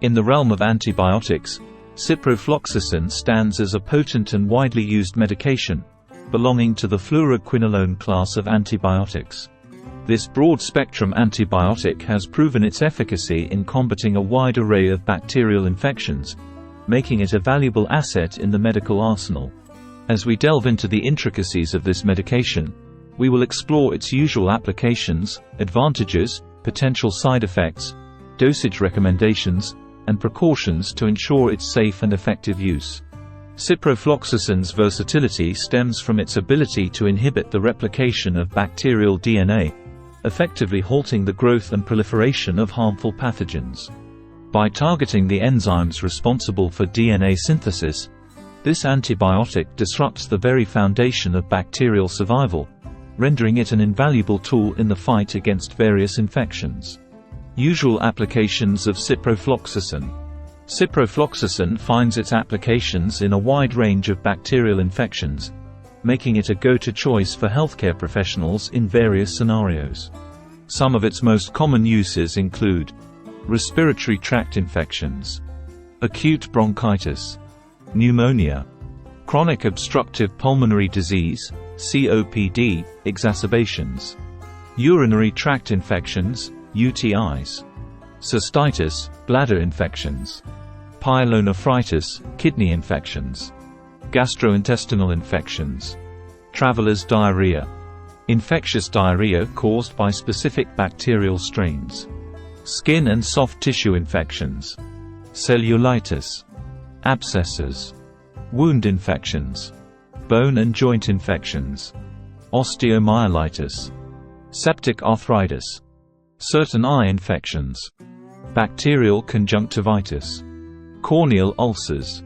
In the realm of antibiotics, ciprofloxacin stands as a potent and widely used medication, belonging to the fluoroquinolone class of antibiotics. This broad-spectrum antibiotic has proven its efficacy in combating a wide array of bacterial infections, making it a valuable asset in the medical arsenal. As we delve into the intricacies of this medication, we will explore its usual applications, advantages, potential side effects, dosage recommendations, and precautions to ensure its safe and effective use. Ciprofloxacin's versatility stems from its ability to inhibit the replication of bacterial DNA, effectively halting the growth and proliferation of harmful pathogens. By targeting the enzymes responsible for DNA synthesis, this antibiotic disrupts the very foundation of bacterial survival, rendering it an invaluable tool in the fight against various infections. Usual applications of ciprofloxacin. Ciprofloxacin finds its applications in a wide range of bacterial infections, making it a go-to choice for healthcare professionals in various scenarios. Some of its most common uses include respiratory tract infections, acute bronchitis, pneumonia, chronic obstructive pulmonary disease (COPD) exacerbations, urinary tract infections (UTIs), cystitis, bladder infections, pyelonephritis, kidney infections, gastrointestinal infections, traveler's diarrhea, infectious diarrhea caused by specific bacterial strains, skin and soft tissue infections, cellulitis, abscesses, wound infections, bone and joint infections, osteomyelitis, septic arthritis, certain eye infections, bacterial conjunctivitis, corneal ulcers.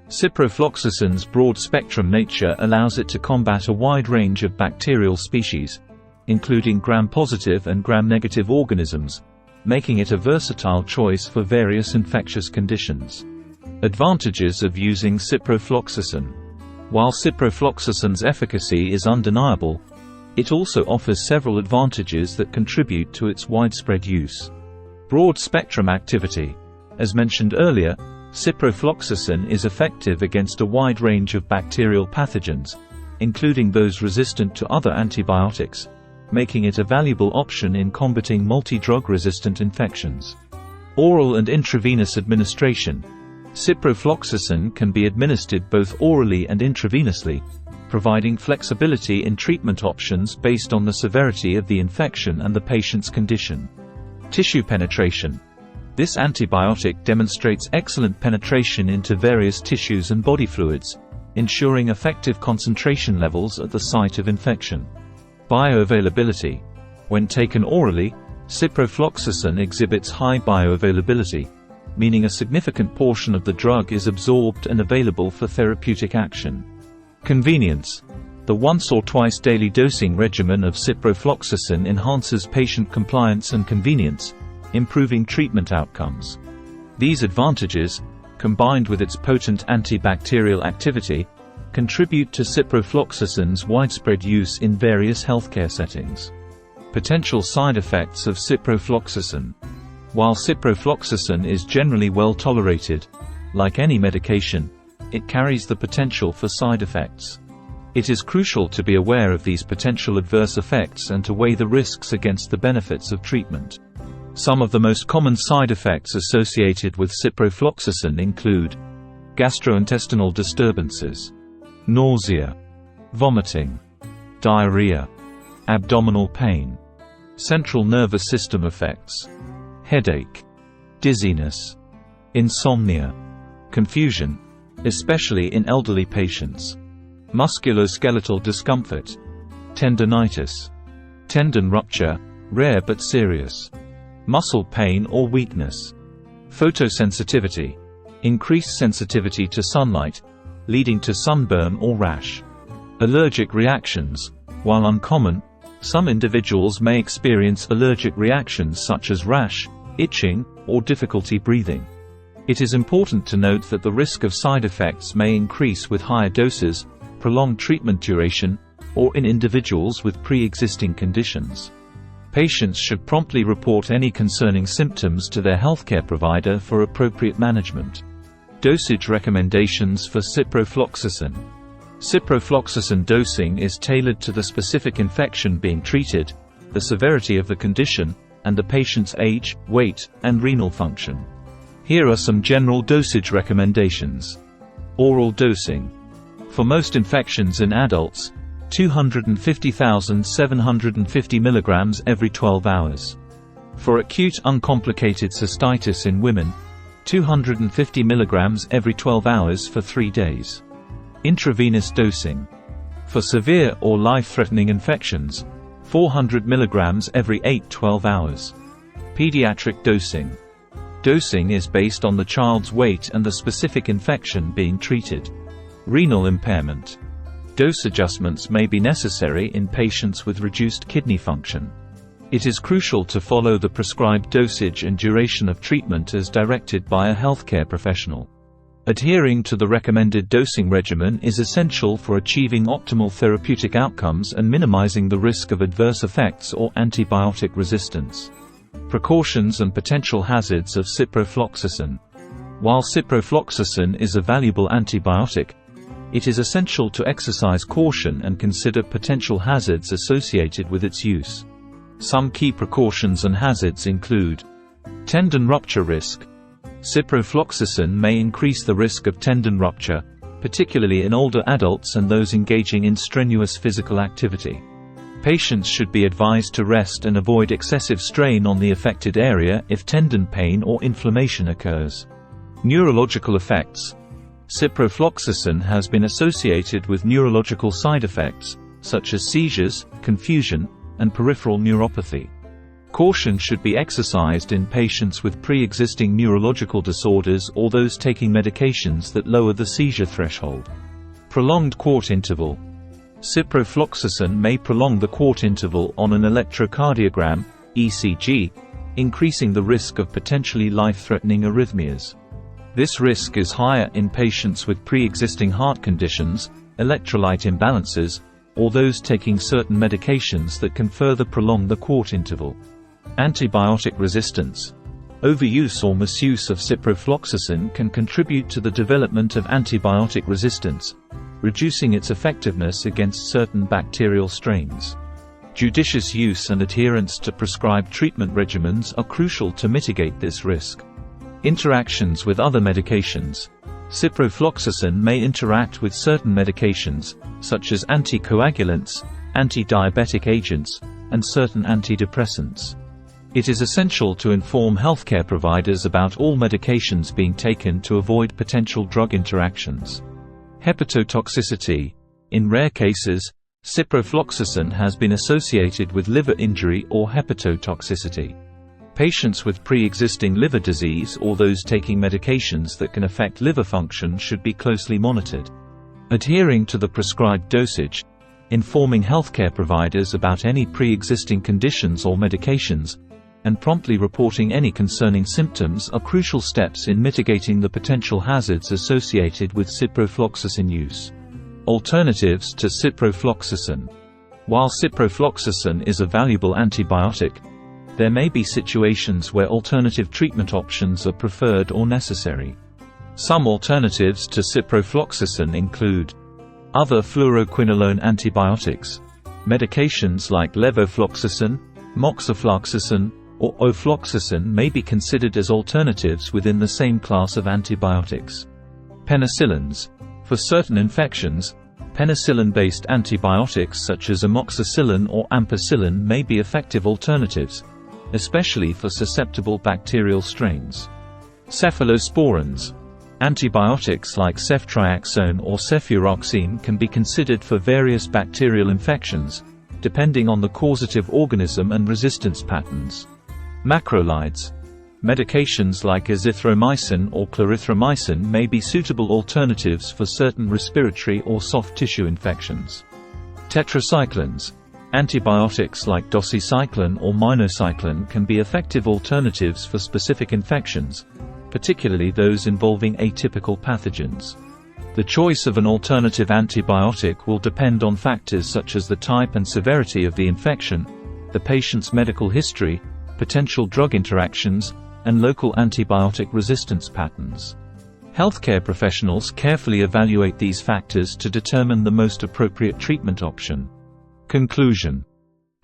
Ciprofloxacin's broad-spectrum nature allows it to combat a wide range of bacterial species, including gram-positive and gram-negative organisms, making it a versatile choice for various infectious conditions. Advantages of using ciprofloxacin. While ciprofloxacin's efficacy is undeniable, it also offers several advantages that contribute to its widespread use. Broad-spectrum activity. As mentioned earlier, ciprofloxacin is effective against a wide range of bacterial pathogens, including those resistant to other antibiotics, making it a valuable option in combating multi-drug resistant infections. Oral and intravenous administration. Ciprofloxacin can be administered both orally and intravenously, providing flexibility in treatment options based on the severity of the infection and the patient's condition. Tissue penetration. This antibiotic demonstrates excellent penetration into various tissues and body fluids, ensuring effective concentration levels at the site of infection. Bioavailability. When taken orally, ciprofloxacin exhibits high bioavailability, meaning a significant portion of the drug is absorbed and available for therapeutic action. Convenience. The once or twice daily dosing regimen of ciprofloxacin enhances patient compliance and convenience, improving treatment outcomes. These advantages, combined with its potent antibacterial activity, contribute to ciprofloxacin's widespread use in various healthcare settings. Potential side effects of ciprofloxacin. While ciprofloxacin is generally well tolerated, like any medication, it carries the potential for side effects. It is crucial to be aware of these potential adverse effects and to weigh the risks against the benefits of treatment. Some of the most common side effects associated with ciprofloxacin include gastrointestinal disturbances, nausea, vomiting, diarrhea, abdominal pain, central nervous system effects, headache, dizziness, insomnia, confusion, especially in elderly patients, musculoskeletal discomfort, tendinitis, tendon rupture, rare but serious, muscle pain or weakness, photosensitivity, increased sensitivity to sunlight, leading to sunburn or rash, allergic reactions. While uncommon, some individuals may experience allergic reactions such as rash, itching, or difficulty breathing. It is important to note that the risk of side effects may increase with higher doses, prolonged treatment duration, or in individuals with pre-existing conditions. Patients should promptly report any concerning symptoms to their healthcare provider for appropriate management. Dosage recommendations for ciprofloxacin. Ciprofloxacin dosing is tailored to the specific infection being treated, the severity of the condition, and the patient's age, weight, and renal function. Here are some general dosage recommendations. Oral dosing. For most infections in adults, 250,750 mg every 12 hours. For acute uncomplicated cystitis in women, 250 mg every 12 hours for 3 days. Intravenous dosing. For severe or life-threatening infections, 400 mg every 8–12 hours. Pediatric dosing. Dosing is based on the child's weight and the specific infection being treated. Renal impairment. Dose adjustments may be necessary in patients with reduced kidney function. It is crucial to follow the prescribed dosage and duration of treatment as directed by a healthcare professional. Adhering to the recommended dosing regimen is essential for achieving optimal therapeutic outcomes and minimizing the risk of adverse effects or antibiotic resistance. Precautions and potential hazards of ciprofloxacin. While ciprofloxacin is a valuable antibiotic, it is essential to exercise caution and consider potential hazards associated with its use. Some key precautions and hazards include tendon rupture risk. Ciprofloxacin may increase the risk of tendon rupture, particularly in older adults and those engaging in strenuous physical activity. Patients should be advised to rest and avoid excessive strain on the affected area if tendon pain or inflammation occurs. Neurological effects. Ciprofloxacin has been associated with neurological side effects, such as seizures, confusion, and peripheral neuropathy. Caution should be exercised in patients with pre-existing neurological disorders or those taking medications that lower the seizure threshold. Prolonged quart interval. Ciprofloxacin may prolong the quart interval on an electrocardiogram, ECG, increasing the risk of potentially life-threatening arrhythmias. This risk is higher in patients with pre-existing heart conditions, electrolyte imbalances, or those taking certain medications that can further prolong the quart interval. Antibiotic resistance. Overuse or misuse of ciprofloxacin can contribute to the development of antibiotic resistance, reducing its effectiveness against certain bacterial strains. Judicious use and adherence to prescribed treatment regimens are crucial to mitigate this risk. Interactions with other medications. Ciprofloxacin may interact with certain medications, such as anticoagulants, anti-diabetic agents, and certain antidepressants. It is essential to inform healthcare providers about all medications being taken to avoid potential drug interactions. Hepatotoxicity. In rare cases, ciprofloxacin has been associated with liver injury or hepatotoxicity. Patients with pre-existing liver disease or those taking medications that can affect liver function should be closely monitored. Adhering to the prescribed dosage, informing healthcare providers about any pre-existing conditions or medications, and promptly reporting any concerning symptoms are crucial steps in mitigating the potential hazards associated with ciprofloxacin use. Alternatives to ciprofloxacin. While ciprofloxacin is a valuable antibiotic, there may be situations where alternative treatment options are preferred or necessary. Some alternatives to ciprofloxacin include other fluoroquinolone antibiotics. Medications like levofloxacin, moxifloxacin, or ofloxacin may be considered as alternatives within the same class of antibiotics. Penicillins. For certain infections, penicillin-based antibiotics such as amoxicillin or ampicillin may be effective alternatives, especially for susceptible bacterial strains. Cephalosporins. Antibiotics like ceftriaxone or cefuroxime can be considered for various bacterial infections, depending on the causative organism and resistance patterns. Macrolides. Medications like azithromycin or clarithromycin may be suitable alternatives for certain respiratory or soft tissue infections. Tetracyclines. Antibiotics like doxycycline or minocycline can be effective alternatives for specific infections, particularly those involving atypical pathogens. The choice of an alternative antibiotic will depend on factors such as the type and severity of the infection, the patient's medical history, potential drug interactions, and local antibiotic resistance patterns. Healthcare professionals carefully evaluate these factors to determine the most appropriate treatment option. Conclusion: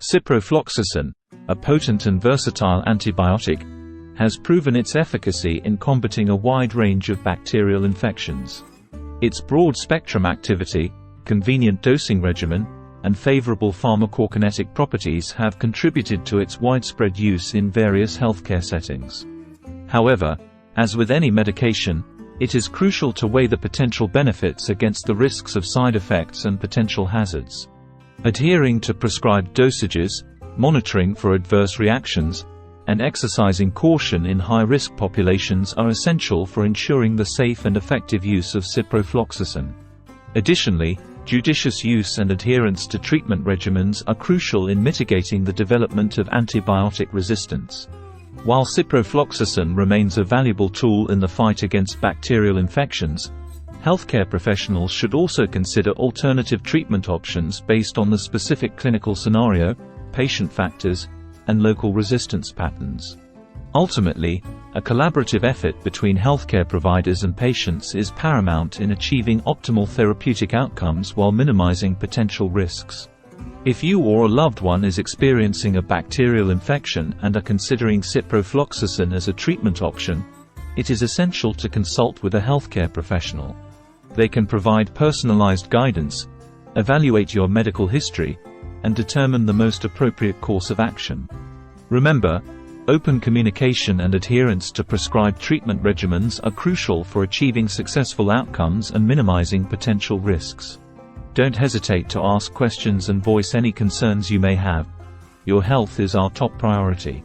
Ciprofloxacin, a potent and versatile antibiotic, has proven its efficacy in combating a wide range of bacterial infections. Its broad-spectrum activity, convenient dosing regimen, and favorable pharmacokinetic properties have contributed to its widespread use in various healthcare settings. However, as with any medication, it is crucial to weigh the potential benefits against the risks of side effects and potential hazards. Adhering to prescribed dosages, monitoring for adverse reactions, and exercising caution in high-risk populations are essential for ensuring the safe and effective use of ciprofloxacin. Additionally, judicious use and adherence to treatment regimens are crucial in mitigating the development of antibiotic resistance. While ciprofloxacin remains a valuable tool in the fight against bacterial infections, healthcare professionals should also consider alternative treatment options based on the specific clinical scenario, patient factors, and local resistance patterns. Ultimately, a collaborative effort between healthcare providers and patients is paramount in achieving optimal therapeutic outcomes while minimizing potential risks. If you or a loved one is experiencing a bacterial infection and are considering ciprofloxacin as a treatment option, it is essential to consult with a healthcare professional. They can provide personalized guidance, evaluate your medical history, and determine the most appropriate course of action. Remember, open communication and adherence to prescribed treatment regimens are crucial for achieving successful outcomes and minimizing potential risks. Don't hesitate to ask questions and voice any concerns you may have. Your health is our top priority.